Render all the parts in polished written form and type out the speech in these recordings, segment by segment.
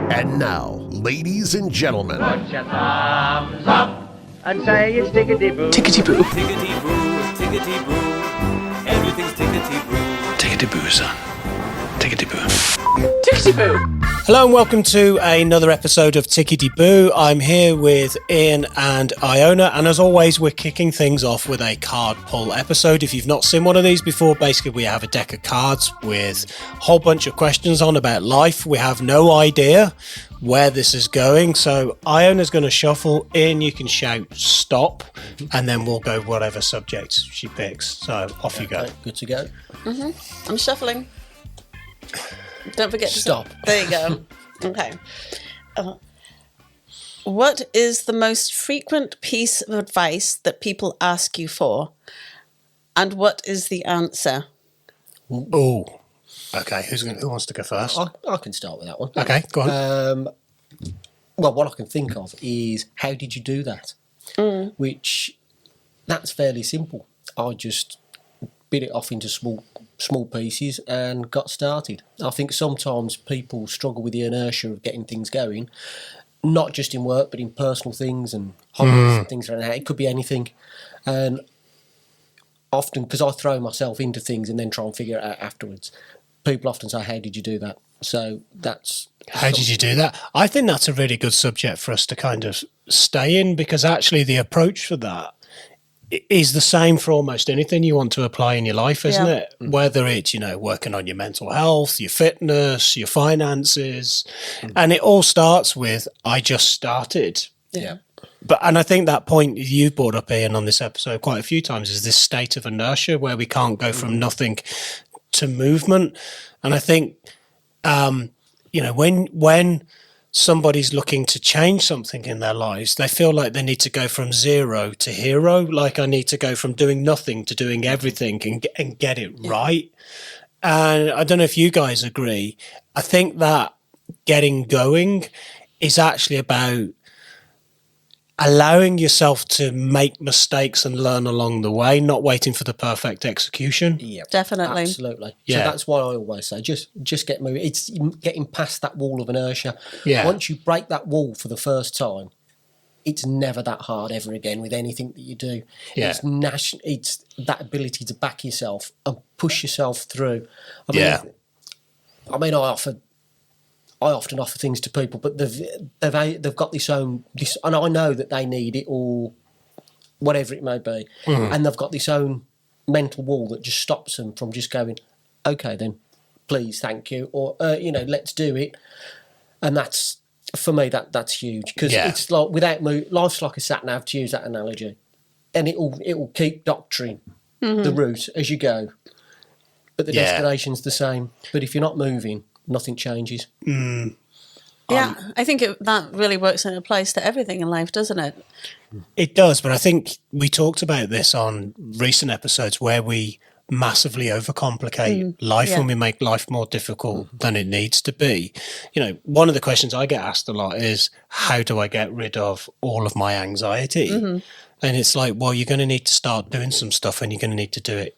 And now, ladies and gentlemen, Put your thumbs up and say it's tickety boo. Tickety boo. Tickety boo, tickety boo, everything's tickety boo. Tickety boo, son. Tickety boo. Tickety boo. Hello and welcome to another episode of Tickety Boo. I'm here with Ian and Iona, and as always, we're kicking things off with a card pull episode. If you've not seen one of these before, basically we have a deck of cards with a whole bunch of questions on about life. We have no idea where this is going, so Iona's going to shuffle. Ian, you can shout stop, and then we'll go whatever subjects she picks. So off you go. Good to go. I'm shuffling. Don't forget to Stop. There you go. Okay. What is the most frequent piece of advice that people ask you for? And what is the answer? Oh, okay. Who wants to go first? I can start with that one. Okay, go on. Well, what I can think of is, how did you do that? Which, that's fairly simple. I just bit it off into small pieces and got started. I think sometimes people struggle with the inertia of getting things going, not just in work, but in personal things and hobbies and things like that. It could be anything. And often, because I throw myself into things and then try and figure it out afterwards, people often say, how did you do that? So that's... How did you do that? I think that's a really good subject for us to kind of stay in, because actually the approach for that is the same for almost anything you want to apply in your life, isn't it? Whether it's, working on your mental health, your fitness, your finances, and it all starts with, I just started. Yeah. And I think that point you brought up, Ian, on this episode quite a few times is this state of inertia where we can't go from nothing to movement. And I think, when somebody's looking to change something in their lives, they feel like they need to go from zero to hero. Like, I need to go from doing nothing to doing everything and get it right. And I don't know if you guys agree. I think that getting going is actually about allowing yourself to make mistakes and learn along the way, not waiting for the perfect execution. Yeah, Definitely. Absolutely. Yeah. So that's why I always say, just get moving. It's getting past that wall of inertia. Yeah. Once you break that wall for the first time, it's never that hard ever again with anything that you do. Yeah. It's that ability to back yourself and push yourself through. I often offer things to people, but they've got this, and I know that they need it or whatever it may be, and they've got this own mental wall that just stops them from just going, okay, then, please, thank you, or let's do it. And that's, for me, that's huge, because it's like without life's like a sat nav, to use that analogy, and it will keep doctoring the route as you go, but the destination's the same. But if you're not moving, nothing changes. Yeah, I think that really works and applies to everything in life, doesn't it? It does, but I think we talked about this on recent episodes where we massively overcomplicate life and we make life more difficult than it needs to be. One of the questions I get asked a lot is, how do I get rid of all of my anxiety? And it's like, well, you're going to need to start doing some stuff, and you're going to need to do it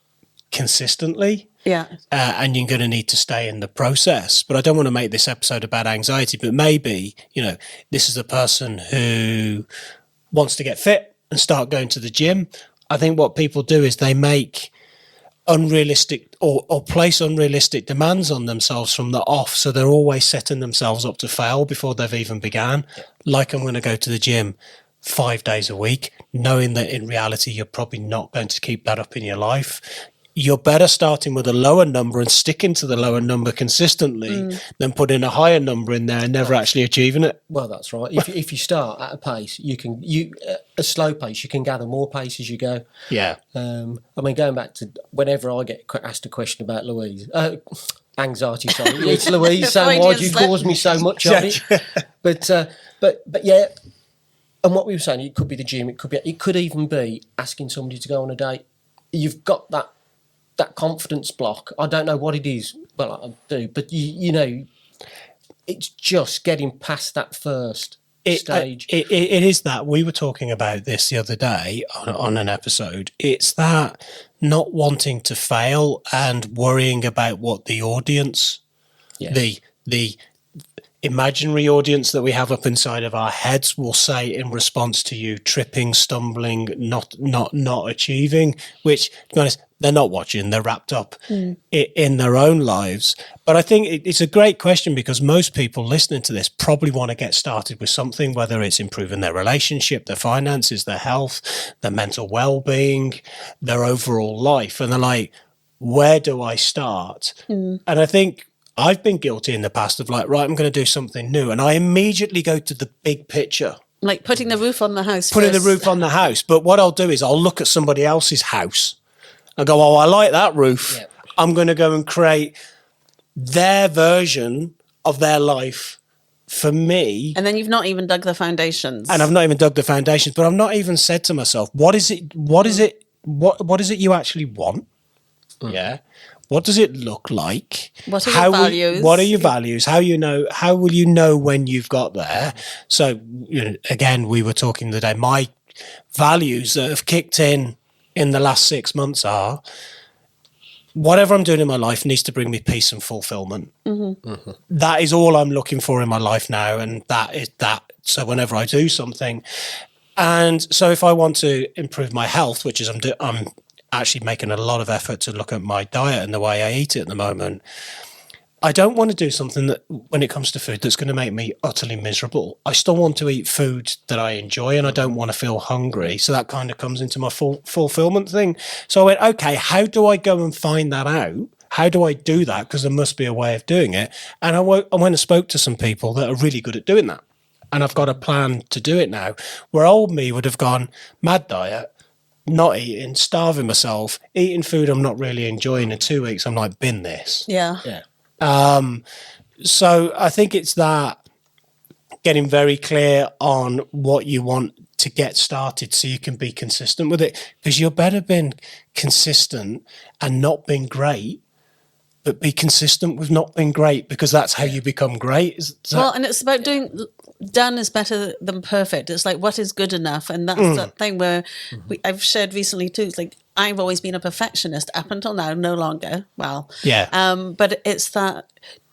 consistently. Yeah. And you're going to need to stay in the process. But I don't want to make this episode about anxiety, but maybe, this is a person who wants to get fit and start going to the gym. I think what people do is they make unrealistic or place unrealistic demands on themselves from the off. So they're always setting themselves up to fail before they've even began. Like, I'm going to go to the gym 5 days a week, knowing that in reality, you're probably not going to keep that up in your life. You're better starting with a lower number and sticking to the lower number consistently than putting a higher number in there and never actually achieving it. Well, that's right. If you start at a pace, a slow pace, you can gather more pace as you go. Yeah. Going back to whenever I get asked a question about anxiety, sorry, it's Louise. So why do you cause me so much of it? But yeah. And what we were saying, it could be the gym. It could even be asking somebody to go on a date. You've got that confidence block. I don't know what it is. Well, I do, but it's just getting past that first stage. It is that. We were talking about this the other day on an episode. It's that not wanting to fail and worrying about what the audience, the imaginary audience that we have up inside of our heads will say in response to you tripping, stumbling, not achieving, which, to be honest, they're not watching, they're wrapped up in their own lives. But I think it's a great question, because most people listening to this probably want to get started with something, whether it's improving their relationship, their finances, their health, their mental well-being, their overall life. And they're like, where do I start? And I think I've been guilty in the past of like, right, I'm going to do something new. And I immediately go to the big picture. Like putting the roof on the house. Putting the first. roof on the house. But what I'll do is I'll look at somebody else's house and go, oh, I like that roof. Yeah. I'm going to go and create their version of their life for me. And then you've not even dug the foundations. And I've not even dug the foundations, but I've not even said to myself, what is it you actually want? Yeah. What does it look like? What are your values? What are your values? How will you know when you've got there? So, again, we were talking today, my values that have kicked in the last 6 months are, whatever I'm doing in my life needs to bring me peace and fulfillment. That is all I'm looking for in my life now. And that is that. So whenever I do something, and so if I want to improve my health, which is I'm actually making a lot of effort to look at my diet and the way I eat it at the moment. I don't want to do something that, when it comes to food, that's going to make me utterly miserable. I still want to eat food that I enjoy, and I don't want to feel hungry. So that kind of comes into my fulfillment thing. So I went, okay, how do I go and find that out? How do I do that? Because there must be a way of doing it. And I went and spoke to some people that are really good at doing that. And I've got a plan to do it now, where old me would have gone, mad diet, not eating, starving myself, eating food I'm not really enjoying. In 2 weeks, I'm like, bin this. Yeah. So I think it's that getting very clear on what you want to get started so you can be consistent with it, because you're better being consistent and not being great, but be consistent with not being great, because that's how you become great. Well, and it's about done is better than perfect. It's like, what is good enough? And that's that thing where I've shared recently too. It's like, I've always been a perfectionist up until now, no longer. Well, yeah. But it's that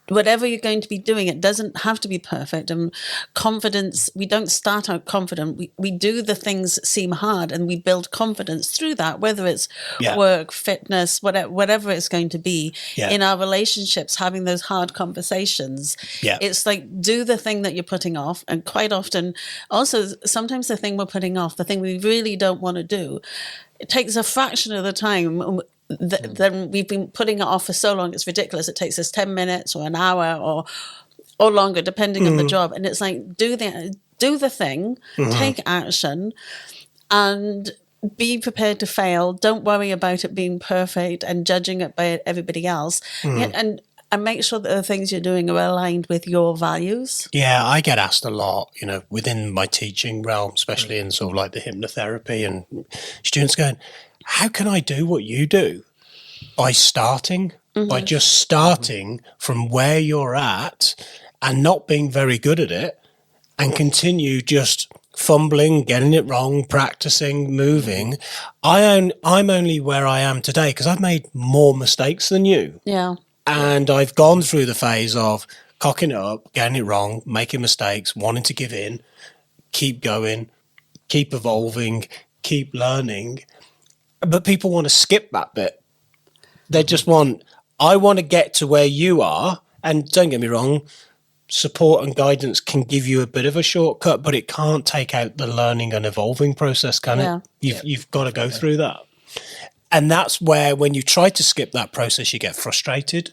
whatever you're going to be doing, it doesn't have to be perfect. And confidence, we don't start out confident. We do the things that seem hard, and we build confidence through that, whether it's work, fitness, whatever it's going to be. In our relationships, having those hard conversations. It's like, do the thing that you're putting off. And quite often, also, sometimes the thing we're putting off, the thing we really don't want to do, it takes a fraction of the time. Then we've been putting it off for so long, it's ridiculous. It takes us 10 minutes or an hour or longer, depending on the job. And it's like, do the thing, take action, and be prepared to fail. Don't worry about it being perfect and judging it by everybody else. And make sure that the things you're doing are aligned with your values. Yeah, I get asked a lot, within my teaching realm, especially in sort of like the hypnotherapy, and students going, how can I do what you do? By starting, by just starting from where you're at and not being very good at it, and continue just fumbling, getting it wrong, practicing, moving. I'm only where I am today because I've made more mistakes than you. Yeah. And I've gone through the phase of cocking it up, getting it wrong, making mistakes, wanting to give in, keep going, keep evolving, keep learning. But people want to skip that bit. They just I want to get to where you are. And don't get me wrong, support and guidance can give you a bit of a shortcut, but it can't take out the learning and evolving process, can it? You've got to go through that. And that's where, when you try to skip that process, you get frustrated,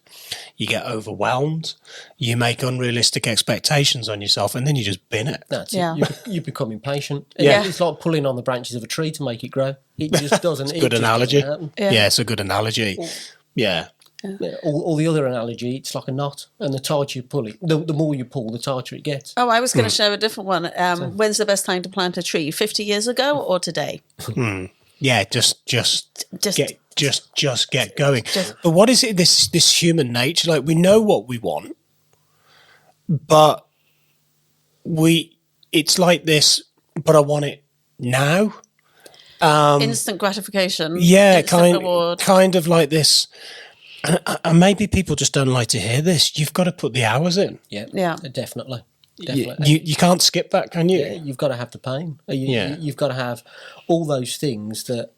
you get overwhelmed, you make unrealistic expectations on yourself, and then you just bin it. That's it. You become impatient. It's like pulling on the branches of a tree to make it grow. It just doesn't. It's a good analogy. It's a good analogy. Yeah. Or the other analogy, it's like a knot, and the tighter you pull it, the more you pull, the tighter it gets. Oh, I was going to share a different one. When's the best time to plant a tree? 50 years ago or today? Yeah, just get going. But what is it? This human nature? Like, we know what we want, but it's like this. But I want it now. Instant gratification. Yeah, instant reward. kind of like this. And maybe people just don't like to hear this. You've got to put the hours in. Yeah. Definitely. You can't skip that, can you? Yeah, you've got to have the pain. Yeah. You've got to have all those things that,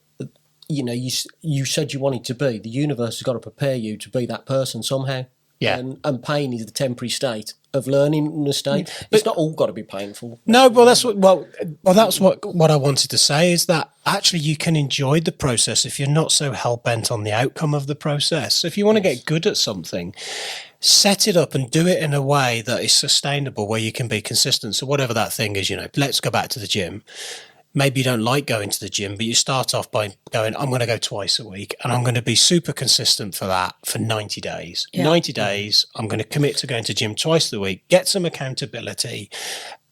you know, you said you wanted to be. The universe has got to prepare you to be that person somehow. Yeah. And pain is the temporary state of learning in a state. It's not all got to be painful. No, well, that's what I wanted to say is that actually you can enjoy the process if you're not so hell bent on the outcome of the process. So if you want to get good at something, set it up and do it in a way that is sustainable, where you can be consistent. So whatever that thing is, you know, let's go back to the gym. Maybe you don't like going to the gym, but you start off by going, I'm going to go twice a week and I'm going to be super consistent for that for 90 days. Yeah. 90 days, I'm going to commit to going to gym twice a week, get some accountability.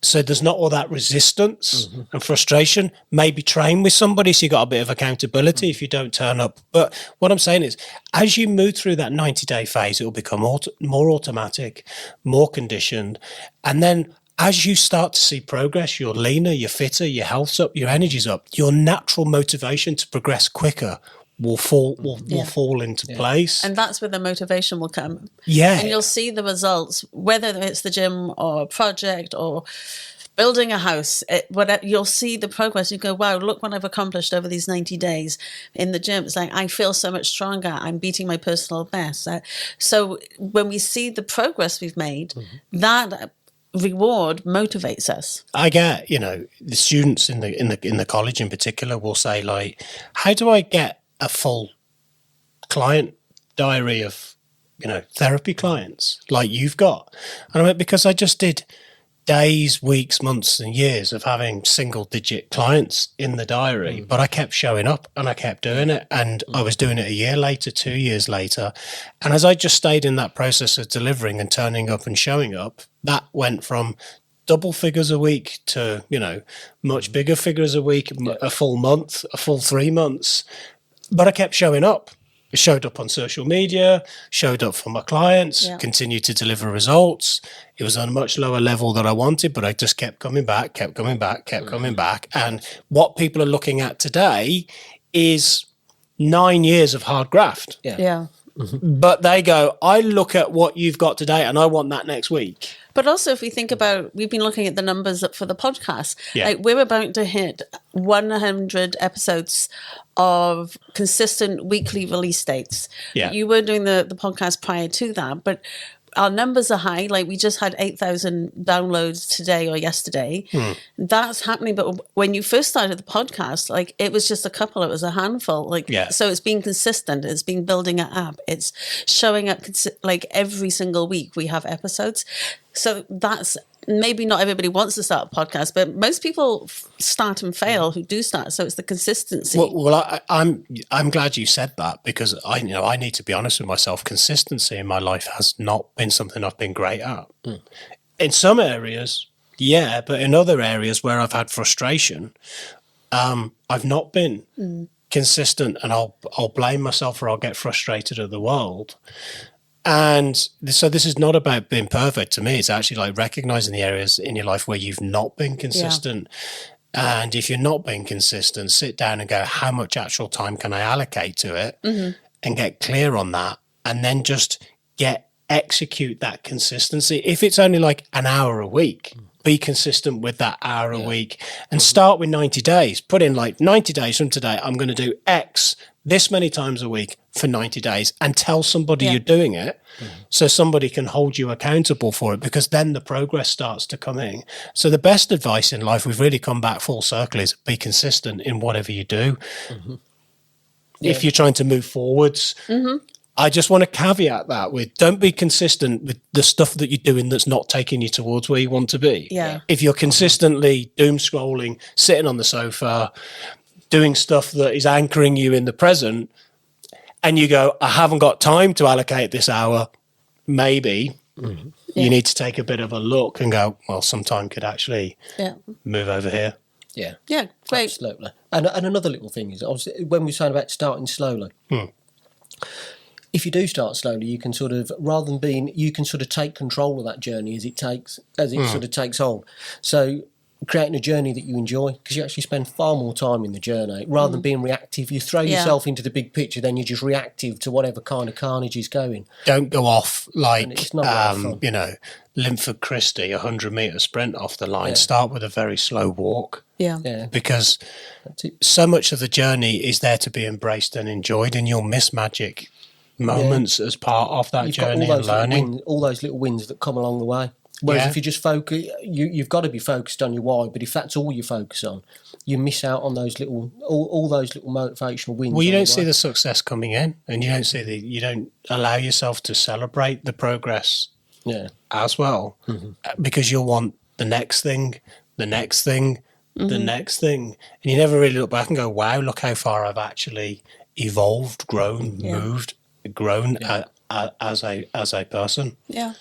So there's not all that resistance and frustration. Maybe train with somebody so you got a bit of accountability if you don't turn up. But what I'm saying is, as you move through that 90-day phase, it will become more automatic, more conditioned. And then as you start to see progress, you're leaner, you're fitter, your health's up, your energy's up, your natural motivation to progress quicker will fall into place. And that's where the motivation will come. Yeah. And you'll see the results, whether it's the gym or a project or building a house, whatever, you'll see the progress. You go, wow, look what I've accomplished over these 90 days in the gym. It's like, I feel so much stronger. I'm beating my personal best. So when we see the progress we've made, that reward motivates us. I get, you know, the students in the college in particular will say, like, how do I get a full client diary of, you know, therapy clients like you've got? And I went, because I just did days, weeks, months and years of having single digit clients in the diary, but I kept showing up and I kept doing it, and I was doing it a year later, 2 years later. And as I just stayed in that process of delivering and turning up and showing up, that went from double figures a week to, you know, much bigger figures a week, a full month, a full 3 months. But I kept showing up. I showed up on social media, showed up for my clients, continued to deliver results. It was on a much lower level than I wanted, but I just kept coming back. And what people are looking at today is 9 years of hard graft. Yeah. But they go, I look at what you've got today and I want that next week. But also, if we think about, we've been looking at the numbers for the podcast. Yeah. Like, we're about to hit 100 episodes of consistent weekly release dates. Yeah. You were doing the podcast prior to that, but our numbers are high. Like, we just had 8,000 downloads today or yesterday. That's happening. But when you first started the podcast, like, it was just a couple. It was a handful. Like, so it's been consistent. It's been building it up. It's showing up like every single week we have episodes. So that's, maybe not everybody wants to start a podcast, but most people start and fail who do start. So it's the consistency. Well, I'm glad you said that, because I need to be honest with myself. Consistency in my life has not been something I've been great at. In some areas, yeah, but in other areas where I've had frustration, I've not been consistent, and I'll blame myself or I'll get frustrated at the world. And so this is not about being perfect to me. It's actually like recognizing the areas in your life where you've not been consistent. Yeah. And if you're not being consistent, sit down and go, how much actual time can I allocate to it? And get clear on that. And then just execute that consistency. If it's only like an hour a week, be consistent with that hour a week, and start with 90 days. Put in like 90 days from today, I'm going to do X this many times a week for 90 days, and tell somebody you're doing it so somebody can hold you accountable for it, because then the progress starts to come in. So the best advice in life, we've really come back full circle, is be consistent in whatever you do. If you're trying to move forwards, I just want to caveat that with, don't be consistent with the stuff that you're doing that's not taking you towards where you want to be. Yeah. If you're consistently doom scrolling, sitting on the sofa, doing stuff that is anchoring you in the present, and you go, I haven't got time to allocate this hour, maybe you need to take a bit of a look and go, well, some time could actually move over here. Yeah. Yeah, great. Absolutely. And another little thing is, obviously, when we were saying about starting slowly, if you do start slowly, you can sort of, rather than you can sort of take control of that journey as it sort of takes on. So creating a journey that you enjoy, because you actually spend far more time in the journey rather than being reactive. You throw yourself into the big picture, then you're just reactive to whatever kind of carnage is going. Don't go off like, it's not really fun. you know, Linford Christie, 100-metre sprint off the line. Start with a very slow walk. Yeah. Because so much of the journey is there to be embraced and enjoyed, and you'll miss magic moments as part of that journey and learning. All those little wins that come along the way. Whereas if you just focus, you've got to be focused on your why. But if that's all you focus on, you miss out on those little, all those little motivational wins. Well, you don't see the success coming in, and you don't allow yourself to celebrate the progress. As well, because you'll want the next thing, the next thing, the next thing, and you never really look back and go, "Wow, look how far I've actually evolved, grown, moved, grown as a person." Yeah.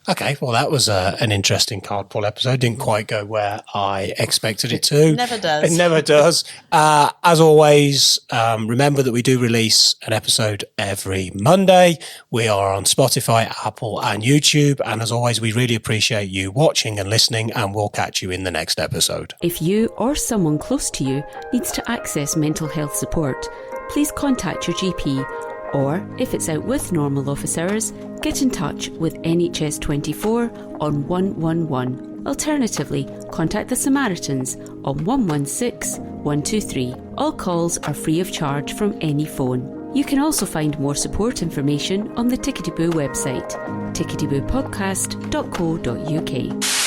Okay, well, that was an interesting card pull episode. Didn't quite go where I expected it to. Never does. It never does. As always, remember that we do release an episode every Monday. We are on Spotify, Apple, and YouTube. And as always, we really appreciate you watching and listening, and we'll catch you in the next episode. If you or someone close to you needs to access mental health support, please contact your GP. Or, if it's out with normal office hours, get in touch with NHS 24 on 111. Alternatively, contact the Samaritans on 116 123. All calls are free of charge from any phone. You can also find more support information on the Tickety Boo website, ticketyboopodcast.co.uk.